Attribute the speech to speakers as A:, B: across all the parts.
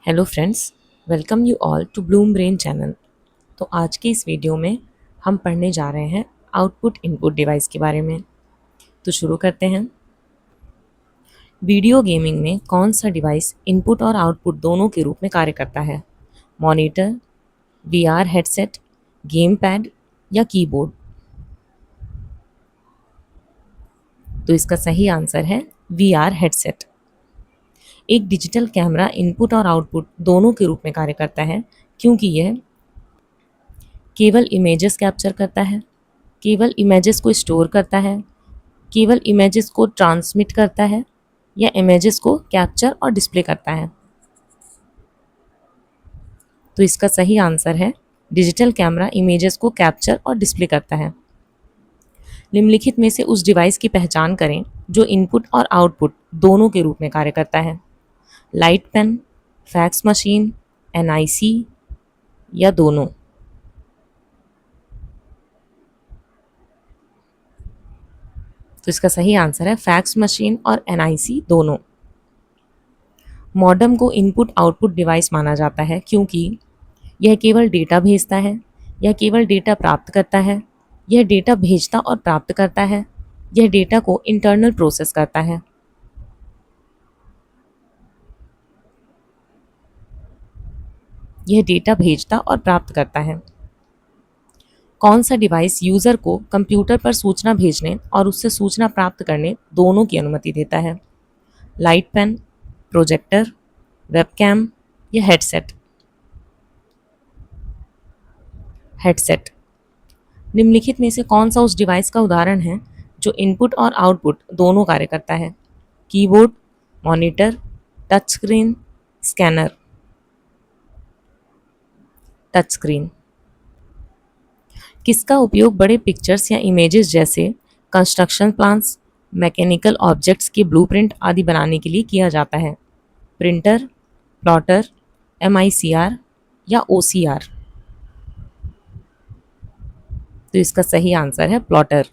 A: Hello friends, welcome you all to Bloom Brain channel. तो आज की इस वीडियो में हम पढ़ने जा रहे हैं आउटपुट इनपुट डिवाइस के बारे में। तो शुरू करते हैं। वीडियो गेमिंग में कौन सा डिवाइस इनपुट और आउटपुट दोनों के रूप में कार्य करता है? Monitor, VR headset, game pad या कीबोर्ड? तो इसका सही आंसर है वीआर हेडसेट। एक डिजिटल कैमरा इनपुट और आउटपुट दोनों के रूप में कार्य करता है क्योंकि यह केवल इमेजेस कैप्चर करता है, केवल इमेजेस को स्टोर करता है, केवल इमेजेस को ट्रांसमिट करता है या इमेजेस को कैप्चर और डिस्प्ले करता है। तो इसका सही आंसर है डिजिटल कैमरा इमेजेस को कैप्चर और डिस्प्ले करता है। निम्नलिखित में से उस डिवाइस की पहचान करें जो इनपुट और आउटपुट दोनों के रूप में कार्य करता है। Light pen, fax machine, NIC या दोनों? तो इसका सही आंसर है फैक्स मशीन और एनआईसी दोनों। मॉडेम को इनपुट आउटपुट डिवाइस माना जाता है क्योंकि यह केवल डेटा भेजता है, यह केवल डेटा प्राप्त करता है, यह डेटा भेजता और प्राप्त करता है, यह डेटा को इंटरनल प्रोसेस करता है। यह डेटा भेजता और प्राप्त करता है। कौन सा डिवाइस यूज़र को कंप्यूटर पर सूचना भेजने और उससे सूचना प्राप्त करने दोनों की अनुमति देता है? लाइट पेन, प्रोजेक्टर, वेबकैम या हेडसेट? हेडसेट। निम्नलिखित में से कौन सा उस डिवाइस का उदाहरण है जो इनपुट और आउटपुट दोनों कार्य करता है? Keyboard, monitor, touch screen, scanner? Touch screen. किसका उपयोग बड़े पिक्चर्स या इमेजेस जैसे कंस्ट्रक्शन प्लान्स, मैकेनिकल ऑब्जेक्ट्स के ब्लूप्रिंट आदि बनाने के लिए किया जाता है? प्रिंटर, प्लॉटर, एमआईसीआर या ओसीआर? तो इसका सही आंसर है प्लॉटर।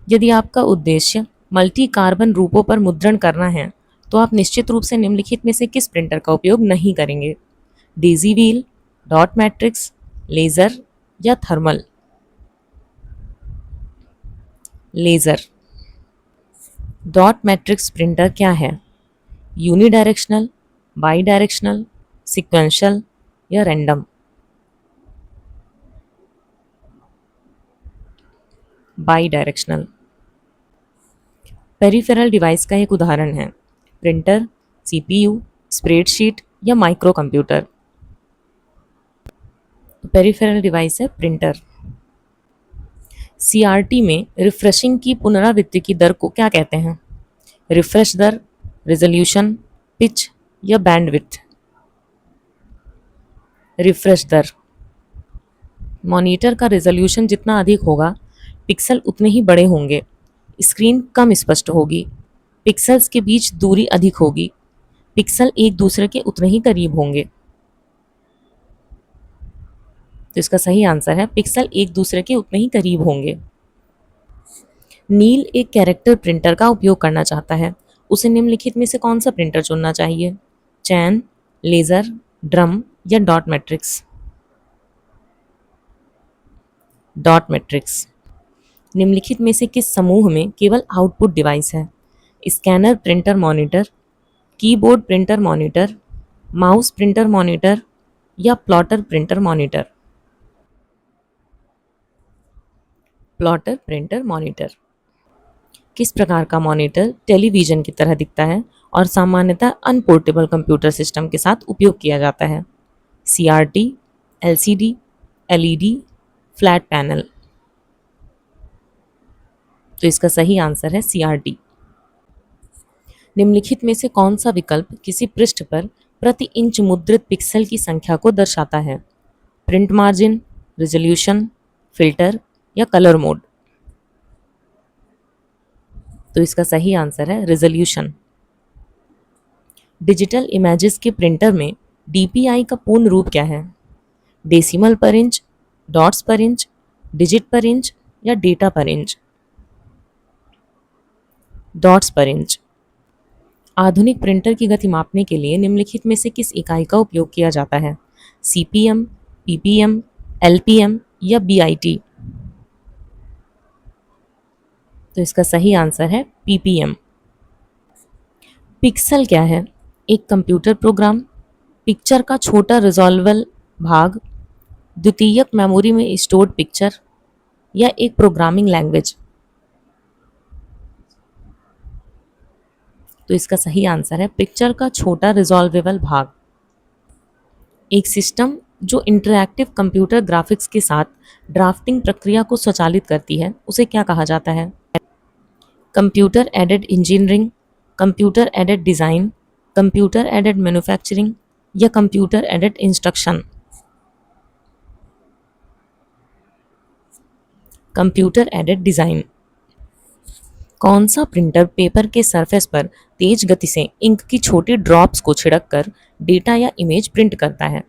A: यदि आपका उद्देश्य मल्टी कार्बन रूपों पर मुद्रण करना है तो आप निश्चित रूप से निम्नलिखित में से किस प्रिंटर का उपयोग नहीं करेंगे? Daisy wheel, dot matrix, laser या thermal? Laser. Dot matrix printer क्या है? यूनिडायरेक्शनल, बाई डायरेक्शनल, सिक्वेंशियल या random? Bidirectional. Peripheral device का एक उदाहरण है? प्रिंटर, सीपीयू, स्प्रेडशीट या माइक्रो कंप्यूटर? पेरिफेरल डिवाइस है प्रिंटर। सीआरटी में रिफ्रेशिंग की पुनरावृत्ति की दर को क्या कहते हैं? रिफ्रेश दर, रेजोल्यूशन, पिच या बैंडविड्थ? रिफ्रेश दर। मॉनिटर का रेजोल्यूशन जितना अधिक होगा पिक्सल उतने ही बड़े होंगे, स्क्रीन कम स्पष्ट होगी, पिक्सल्स के बीच दूरी अधिक होगी, पिक्सल एक दूसरे के उतने ही करीब होंगे। तो इसका सही आंसर है पिक्सल एक दूसरे के उतने ही करीब होंगे। नील एक कैरेक्टर प्रिंटर का उपयोग करना चाहता है, उसे निम्नलिखित में से कौन सा प्रिंटर चुनना चाहिए? चैन, लेजर, ड्रम या डॉट मैट्रिक्स? Dot matrix. निम्नलिखित में से किस समूह में केवल आउटपुट डिवाइस है? Scanner printer monitor, keyboard printer monitor, mouse printer monitor या plotter printer monitor? Plotter printer monitor. किस प्रकार का मॉनिटर टेलीविजन की तरह दिखता है और सामान्यतः अनपोर्टेबल कंप्यूटर सिस्टम के साथ उपयोग किया जाता है? CRT, LCD, LED, flat panel? तो इसका सही आंसर है सीआरटी। निम्नलिखित में से कौन सा विकल्प किसी पृष्ठ पर प्रति इंच मुद्रित पिक्सल की संख्या को दर्शाता है? प्रिंट मार्जिन, रेजोल्यूशन, फिल्टर या कलर मोड? तो इसका सही आंसर है रेजोल्यूशन। डिजिटल इमेजेस के प्रिंटर में डीपीआई का पूर्ण रूप क्या है? डेसिमल पर इंच, डॉट्स पर इंच, डिजिट पर इंच या डेटा पर इंच? डॉट्स पर इंच। आधुनिक प्रिंटर की गति मापने के लिए निम्नलिखित में से किस इकाई का उपयोग किया जाता है? सीपीएम, पीपीएम, एलपीएम या बीआईटी? तो इसका सही आंसर है पीपीएम। पिक्सल क्या है? एक कंप्यूटर प्रोग्राम, पिक्चर का छोटा रिजॉल्वल भाग, द्वितीयक मेमोरी में स्टोर्ड पिक्चर या एक प्रोग्रामिंग लैंग्वेज? तो इसका सही आंसर है पिक्चर का छोटा रिजॉल्वेबल भाग। एक सिस्टम जो इंटरैक्टिव कंप्यूटर ग्राफिक्स के साथ ड्राफ्टिंग प्रक्रिया को स्वचालित करती है उसे क्या कहा जाता है? Computer aided engineering, computer aided design, computer aided manufacturing या computer aided instruction? Computer aided design. कौन सा प्रिंटर पेपर के सरफेस पर तेज गति से इंक की छोटी ड्रॉप्स को छिड़क कर डेटा या इमेज प्रिंट करता है?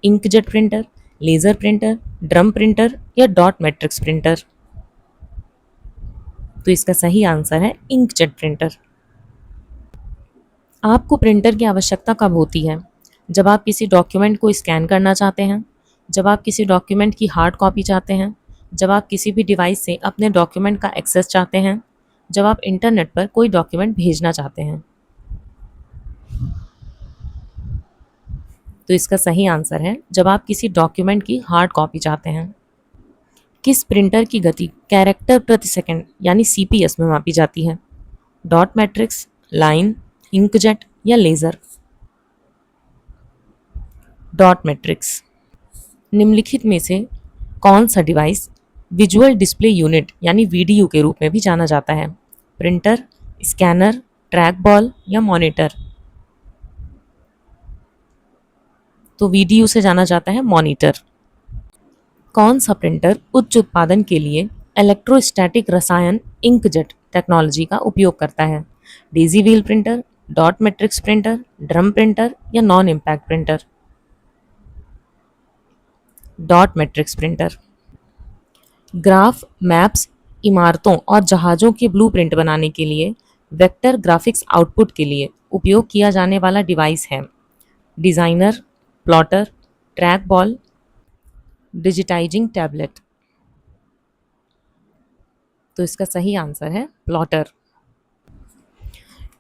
A: Inkjet printer, laser printer, drum printer या डॉट मैट्रिक्स प्रिंटर? तो इसका सही आंसर है इंकजेट प्रिंटर। आपको प्रिंटर की आवश्यकता कब होती है? जब आप किसी डॉक्यूमेंट को स्कैन करना चाहते हैं, जब आप किसी डॉक्यूमेंट की हार्ड कॉपी चाहते हैं, जब आप किसी भी डिवाइस से अपने डॉक्यूमेंट का एक्सेस चाहते हैं, जब आप इंटरनेट पर कोई डॉक्यूमेंट भेजना चाहते हैं। तो इसका सही आंसर है जब आप किसी डॉक्यूमेंट की हार्ड कॉपी चाहते हैं। किस प्रिंटर की गति कैरेक्टर प्रति सेकंड यानी सीपीएस में मापी जाती है? डॉट मैट्रिक्स, लाइन, इंकजेट या लेजर? Dot matrix. निम्नलिखित में से कौन सा डिवाइस विजुअल डिस्प्ले यूनिट यानी वीडीयू के रूप में भी जाना जाता है? प्रिंटर, स्कैनर, ट्रैक बॉल या मॉनिटर? तो वीडीयू से जाना जाता है मॉनिटर। कौन सा प्रिंटर उच्च उत्पादन के लिए इलेक्ट्रोस्टैटिक रसायन इंकजेट टेक्नोलॉजी का उपयोग करता है? Daisy wheel printer, dot matrix printer, drum printer या non impact printer? Dot matrix printer. Graph, maps, इमारतों और जहाज़ों के ब्लूप्रिंट बनाने के लिए वेक्टर ग्राफिक्स आउटपुट के लिए उपयोग किया जाने वाला डिवाइस है? Designer, plotter, track ball, digitising tablet? तो इसका सही आंसर है प्लॉटर।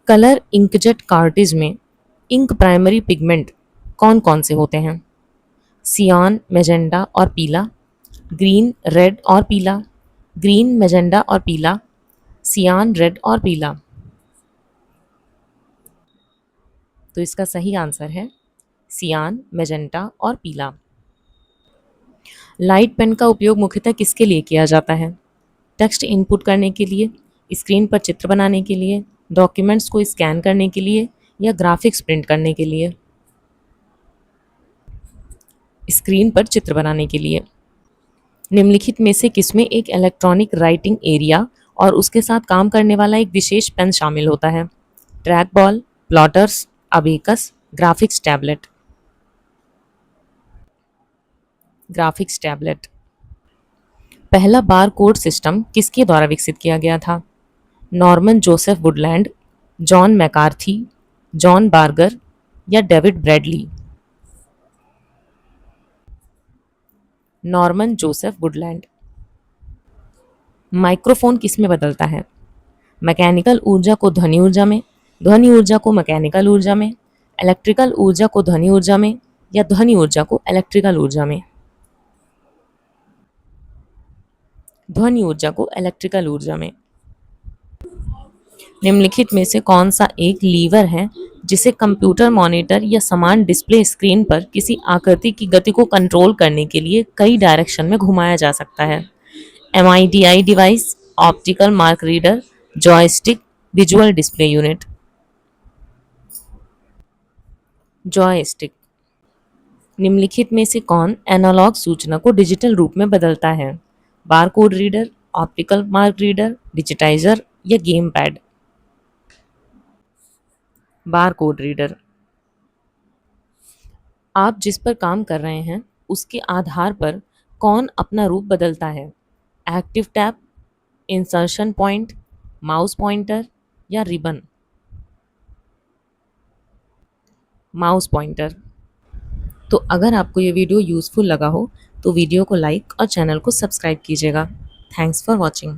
A: कलर इंकजेट कार्ट्रिज में इंक प्राइमरी पिगमेंट कौन कौन से होते हैं? सियान, मैजेंडा और पीला, ग्रीन, रेड और पीला, ग्रीन, मैजेंडा और पीला, सियान, रेड और पीला? तो इसका सही आंसर है सियान, मैजेंटा और पीला। लाइट पेन का उपयोग मुख्यतः किसके लिए किया जाता है? टेक्स्ट इनपुट करने के लिए, स्क्रीन पर चित्र बनाने के लिए, डॉक्यूमेंट्स को स्कैन करने के लिए या ग्राफिक्स प्रिंट करने के लिए? स्क्रीन पर चित्र बनाने के लिए। निम्नलिखित में से किसमें एक इलेक्ट्रॉनिक राइटिंग एरिया और उसके साथ काम करने वाला एक विशेष पेन शामिल होता है? Track ball, plotters, abacus, graphics tablet? Graphics tablet. पहला बार कोड सिस्टम किसके द्वारा विकसित किया गया था? Norman Joseph Woodland, John McCarthy, John Barger या David Bradley? Norman Joseph Woodland. Microphone किस में बदलता है? मैकेनिकल ऊर्जा को ध्वनि ऊर्जा में, ध्वनि ऊर्जा को मैकेनिकल ऊर्जा में, इलेक्ट्रिकल ऊर्जा को ध्वनि ऊर्जा में या ध्वनि ऊर्जा को इलेक्ट्रिकल ऊर्जा में? ध्वनि ऊर्जा को इलेक्ट्रिकल ऊर्जा में। निम्नलिखित में से कौन सा एक लीवर है जिसे कंप्यूटर मॉनिटर या समान डिस्प्ले स्क्रीन पर किसी आकृति की गति को कंट्रोल करने के लिए कई डायरेक्शन में घुमाया जा सकता है? MIDI device, optical mark reader, joystick, visual display unit? Joystick. निम्नलिखित में से कौन एनालॉग सूचना को डिजिटल रूप में बदलता है? Barcode reader, optical mark reader, digitiser या गेम पैड? Barcode reader. आप जिस पर काम कर रहे हैं उसके आधार पर कौन अपना रूप बदलता है? Active tab, insertion point, mouse pointer या रिबन? Mouse pointer. तो अगर आपको ये वीडियो यूज़फुल लगा हो तो वीडियो को लाइक और चैनल को सब्सक्राइब कीजिएगा। Thanks for watching.